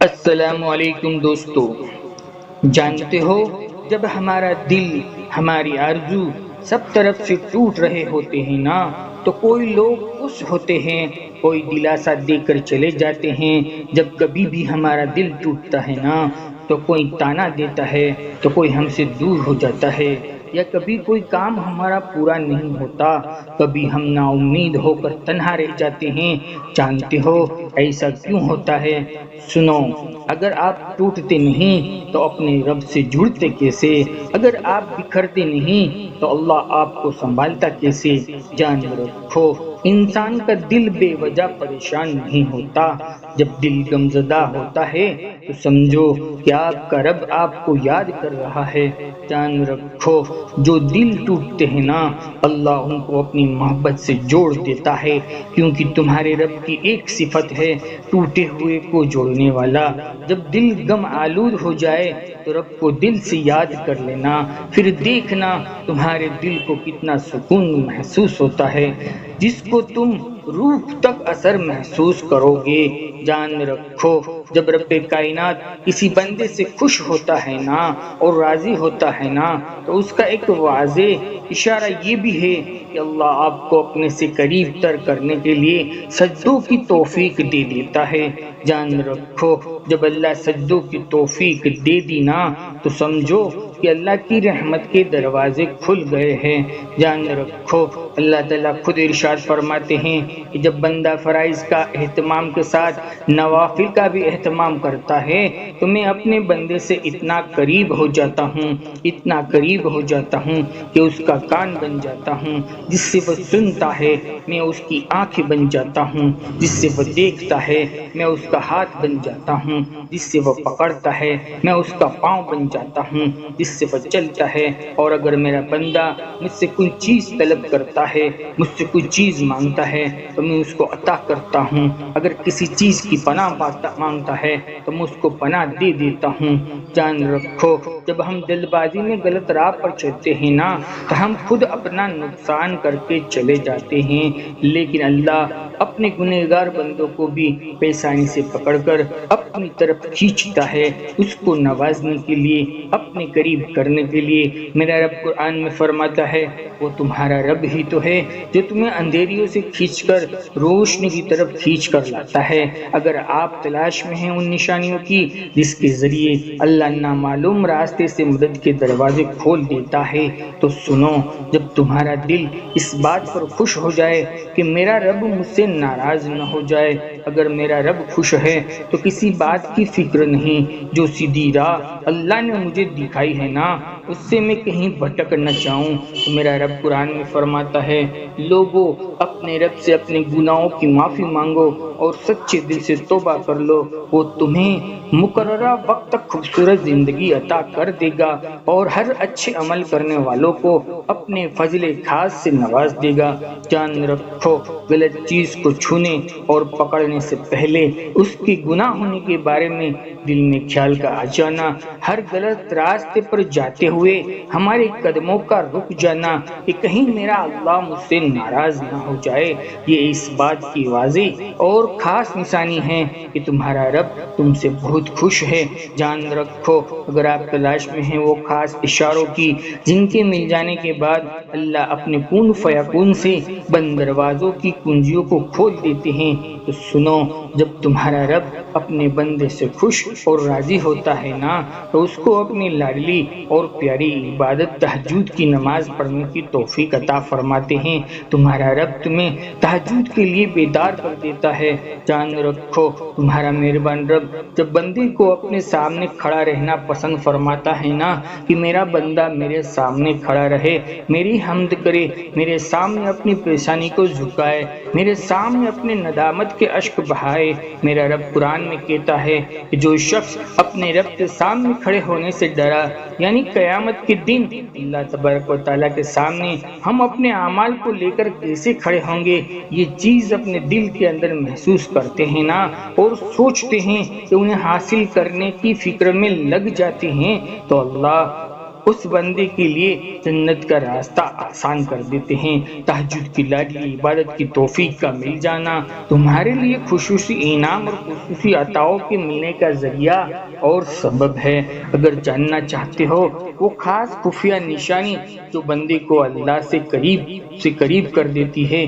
السلام علیکم دوستو، جانتے ہو جب ہمارا دل، ہماری آرزو سب طرف سے ٹوٹ رہے ہوتے ہیں نا، تو کوئی لوگ خوش ہوتے ہیں، کوئی دلاسا دے کر چلے جاتے ہیں۔ جب کبھی بھی ہمارا دل ٹوٹتا ہے نا، تو کوئی تانا دیتا ہے، تو کوئی ہم سے دور ہو جاتا ہے، یا کبھی کوئی کام ہمارا پورا نہیں ہوتا، کبھی ہم نا امید ہو کر تنہا رہ جاتے ہیں۔ جانتے ہو ایسا کیوں ہوتا ہے؟ سنو، اگر آپ ٹوٹتے نہیں تو اپنے رب سے جڑتے کیسے؟ اگر آپ بکھرتے نہیں تو اللہ آپ کو سنبھالتا کیسے؟ جان رکھو، انسان کا دل بے وجہ پریشان نہیں ہوتا۔ جب دل غمزدہ ہوتا ہے تو سمجھو کہ آپ کا رب آپ کو یاد کر رہا ہے۔ جان رکھو، جو دل ٹوٹتے ہیں نا، اللہ ان کو اپنی محبت سے جوڑ دیتا ہے، کیونکہ تمہارے رب کی ایک صفت ہے، ٹوٹے ہوئے کو جوڑنے والا۔ جب دل غم آلود ہو جائے تو رب کو دل سے یاد کر لینا، پھر دیکھنا تمہارے دل کو کتنا سکون محسوس ہوتا ہے، جس کو تم روح تک اثر محسوس کرو گے۔ جان رکھو، جب رب کائنات کسی بندے سے خوش ہوتا ہے نا اور راضی ہوتا ہے نا، تو اس کا ایک واضح اشارہ یہ بھی ہے کہ اللہ آپ کو اپنے سے قریب تر کرنے کے لیے سجدوں کی توفیق دے دیتا ہے۔ جان رکھو، جب اللہ سجدوں کی توفیق دے دی نا، تو سمجھو کہ اللہ کی رحمت کے دروازے کھل گئے ہیں۔ جان رکھو، اللہ تعالیٰ خود ارشاد فرماتے ہیں کہ جب بندہ فرائض کا اہتمام کے ساتھ نوافل کا بھی اہتمام کرتا ہے تو میں اپنے بندے سے اتنا قریب ہو جاتا ہوں، اتنا قریب ہو جاتا ہوں کہ اس کا کان بن جاتا ہوں جس سے وہ سنتا ہے، میں اس کی آنکھیں بن جاتا ہوں جس سے وہ دیکھتا ہے، میں اس کا ہاتھ بن جاتا ہوں جس سے وہ پکڑتا ہے، میں اس کا پاؤں بن جاتا ہوں جس سے وہ چلتا ہے۔ اور اگر میرا بندہ مجھ سے کوئی چیز طلب کرتا ہے، مجھ سے کوئی چیز مانگتا ہے تو میں اس کو عطا کرتا ہوں۔ اگر کسی چیز کی پناہ مانگتا ہے تو میں اس کو پناہ دے دیتا ہوں۔ جان رکھو، جب ہم جلد بازی میں غلط راہ پر چلتے ہیں نا، تو ہم خود اپنا نقصان کر کے چلے جاتے ہیں، لیکن اللہ اپنے گنہگار بندوں کو بھی پیشانی سے پکڑ کر اپنی طرف کھینچتا ہے، اس کو نوازنے کے لیے، اپنے قریب کرنے کے لیے۔ میرا رب قرآن میں فرماتا ہے، وہ تمہارا رب ہی تو ہے جو تمہیں اندھیریوں سے کھینچ کر روشنی کی طرف کھینچ کر لاتا ہے۔ اگر آپ تلاش میں ہیں ان نشانیوں کی جس کے ذریعے اللہ نامعلوم راستے سے مدد کے دروازے کھول دیتا ہے، تو سنو، جب تمہارا دل اس بات پر خوش ہو جائے کہ میرا رب مجھ سے ناراض نہ ہو جائے، اگر میرا رب خوش ہے تو کسی بات کی فکر نہیں، جو سیدھی راہ اللہ نے مجھے دکھائی ہے نا، اس سے میں کہیں بھٹک نہ جاؤں۔ تو میرا رب قرآن میں فرماتا ہے، لوگوں اپنے رب سے اپنے گناہوں کی معافی مانگو اور سچے دل سے توبہ کر لو، وہ تمہیں مقررہ وقت تک خوبصورت زندگی عطا کر دے گا اور ہر اچھے عمل کرنے والوں کو اپنے فضل خاص سے نواز دے گا۔ جان رکھو، غلط چیز کو چھونے اور پکڑنے سے پہلے اس کے گناہ ہونے کے بارے میں دل میں خیال کا آ جانا، ہر غلط راستے پر جاتے ہوئے ہمارے قدموں کا رک جانا کہ کہیں میرا اللہ مجھ سے ناراض نہ ہو جائے، یہ اس بات کی واضح اور خاص نشانی ہے کہ تمہارا رب تم سے بہت خوش ہے۔ جان رکھو، اگر آپ تلاش میں ہیں وہ خاص اشاروں کی جن کے مل جانے کے بعد اللہ اپنے کون فیکون سے بند دروازوں کی کنجیوں کو کھول دیتے ہیں، تو سنو، جب تمہارا رب اپنے بندے سے خوش اور راضی ہوتا ہے نا، تو اس کو اپنی لاڈلی اور پیاری عبادت تہجد کی نماز پڑھنے کی توفیق عطا فرماتے ہیں۔ تمہارا رب تمہیں تہجد کے لیے بیدار کر دیتا ہے۔ جان رکھو، تمہارا مہربان رب جب بندے کو اپنے سامنے کھڑا رہنا پسند فرماتا ہے نا، کہ میرا بندہ میرے سامنے کھڑا رہے، میری حمد کرے، میرے سامنے اپنی پریشانی کو جھکائے، میرے سامنے اپنے ندامت کے اشک بہائے۔ میرا رب قرآن میں کہتا ہے کہ جو شخص اپنے رب کے سامنے کھڑے ہونے سے ڈرا، یعنی قیامت کے دن اللہ تبارک و تعالیٰ کے سامنے ہم اپنے اعمال کو لے کر کیسے کھڑے ہوں گے، یہ چیز اپنے دل کے اندر محسوس کرتے ہیں نا، اور سوچتے ہیں کہ انہیں حاصل کرنے کی فکر میں لگ جاتے ہیں، تو اللہ اس بندے کے لیے جنت کا راستہ آسان کر دیتے ہیں۔ تہجد کی لاڈلی عبادت کی توفیق کا مل جانا تمہارے لیے خصوصی انعام اور خصوصی عطاؤں کے ملنے کا ذریعہ اور سبب ہے۔ اگر جاننا چاہتے ہو وہ خاص خفیہ نشانی جو بندے کو اللہ سے قریب کر دیتی ہے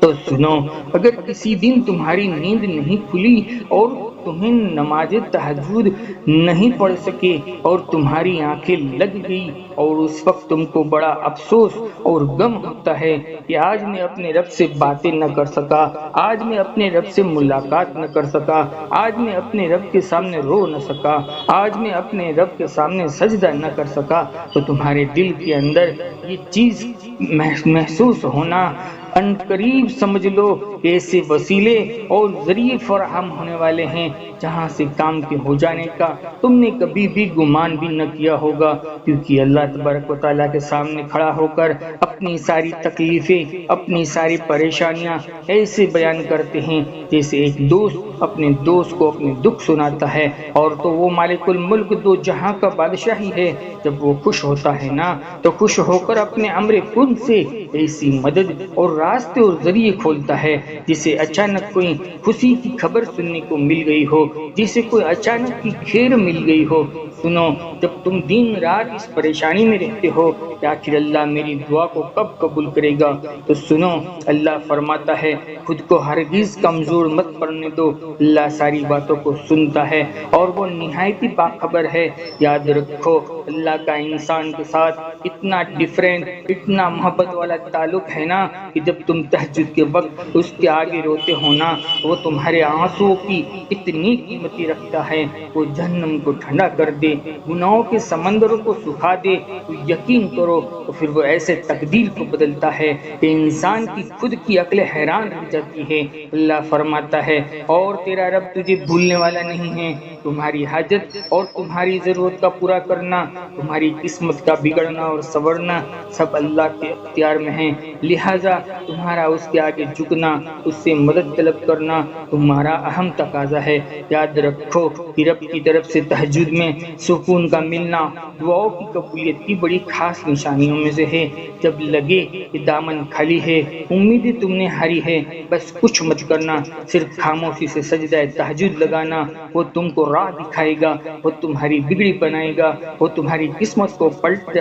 تو سنو، اگر کسی دن تمہاری نیند نہیں کھلی اور تمہیں نماز تہجد نہیں پڑھ سکے اور تمہاری آنکھیں لگ گئی اور اس وقت تم کو بڑا افسوس اور غم ہوتا ہے کہ آج میں اپنے رب سے باتیں نہ کر سکا، آج میں اپنے رب سے ملاقات نہ کر سکا، آج میں اپنے رب کے سامنے رو نہ سکا، آج میں اپنے رب کے سامنے سجدہ نہ کر سکا، تو تمہارے دل کے اندر یہ چیز محسوس ہونا ان قریب سمجھ لو ایسے وسیلے اور ذریعے فراہم ہونے والے ہیں جہاں سے کام کے ہو جانے کا تم نے کبھی بھی گمان بھی نہ کیا ہوگا، کیونکہ اللہ تبارک و تعالیٰ کے سامنے کھڑا ہو کر اپنی ساری تکلیفیں، اپنی ساری پریشانیاں ایسے بیان کرتے ہیں جیسے ایک دوست اپنے دوست کو اپنے دکھ سناتا ہے، اور تو وہ مالک الملک دو جہاں کا بادشاہ ہی ہے۔ جب وہ خوش ہوتا ہے نا تو خوش ہو کر اپنے امر کن سے ایسی مدد اور راستے اور ذریعے کھولتا ہے، جسے اچانک کوئی خوشی کی خبر سننے کو مل گئی ہو، جسے کوئی اچانک کی خیر مل گئی ہو۔ سنو، جب تم دن رات اس پریشانی میں رہتے ہو کہ آخر اللہ میری دعا کو کب قبول کرے گا، تو سنو، اللہ فرماتا ہے خود کو ہرگز کمزور مت پڑنے دو، اللہ ساری باتوں کو سنتا ہے اور وہ نہایت باخبر ہے۔ یاد رکھو اللہ کا انسان کے ساتھ اتنا ڈیفرنٹ، اتنا محبت والا تعلق ہے نا کہ جب تم تہجد کے وقت اس کے آگے روتے ہو نا، وہ تمہارے آنسوؤں کی اتنی قیمتی رکھتا ہے، وہ جہنم کو ٹھنڈا کر دے، گناہوں کے سمندروں کو سکھا دے، تو یقین کرو تو پھر وہ ایسے تقدیر کو بدلتا ہے کہ انسان کی خود کی عقل حیران رہ جاتی ہے۔ اللہ فرماتا ہے اور تیرا رب تجھے بھولنے والا نہیں ہے، تمہاری حاجت اور تمہاری ضرورت کا پورا کرنا، تمہاری قسمت کا بگڑنا اور سنورنا سب اللہ کے اختیار میں ہے، لہذا تمہارا اس کے آگے جھکنا، اس سے مدد طلب کرنا تمہارا اہم تقاضا ہے۔ یاد رکھو کہ رب کی طرف سے تہجد میں سکون کا ملنا دعاؤں کی قبولیت کی بڑی خاص نشانیوں میں سے ہے۔ جب لگے کہ دامن خالی ہے، امیدیں تم نے ہاری ہے، بس کچھ مت کرنا، صرف خاموشی سے سجدہ تہجد لگانا، وہ تم کو راہ دکھائے گا، وہ تمہاری بگڑی بنائے گا، وہ تمہاری قسمت کو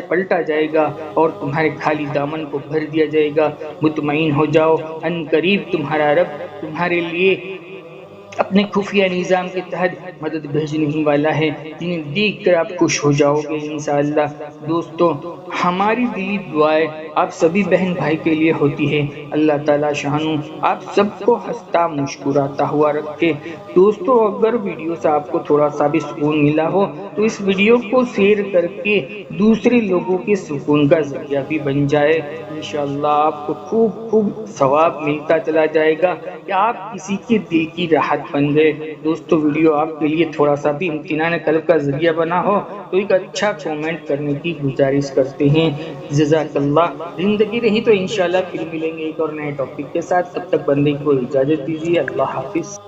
پلٹا جائے گا اور تمہارے خالی دامن کو بھر دیا جائے گا۔ مطمئن ہو جاؤ، ان قریب تمہارا رب تمہارے لیے اپنے خفیہ نظام کے تحت مدد بھیجنے ہی والا ہے، جنہیں دیکھ کر آپ خوش ہو جاؤ گے انشاءاللہ۔ دوستو، ہماری دلی دعائیں آپ سبھی بہن بھائی کے لیے ہوتی ہے۔ اللہ تعالیٰ شانو آپ سب کو ہنستا مسکراتا ہوا رکھے۔ دوستو، اگر ویڈیو سے آپ کو تھوڑا سا بھی سکون ملا ہو تو اس ویڈیو کو شیئر کر کے دوسرے لوگوں کے سکون کا ذریعہ بھی بن جائے۔ انشاءاللہ آپ کو خوب ثواب ملتا چلا جائے گا کہ آپ کسی کے دل کی راحت بن گئے۔ دوستو، ویڈیو آپ کے لیے تھوڑا سا بھی امتنان قلب کا ذریعہ بنا ہو تو ایک اچھا کومنٹ کرنے کی گزارش کرتے ہیں۔ جزاک اللہ۔ زندگی رہی تو انشاءاللہ پھر ملیں گے ایک اور نئے ٹاپک کے ساتھ، تب تک بندے کو اجازت دیجیے۔ اللہ حافظ۔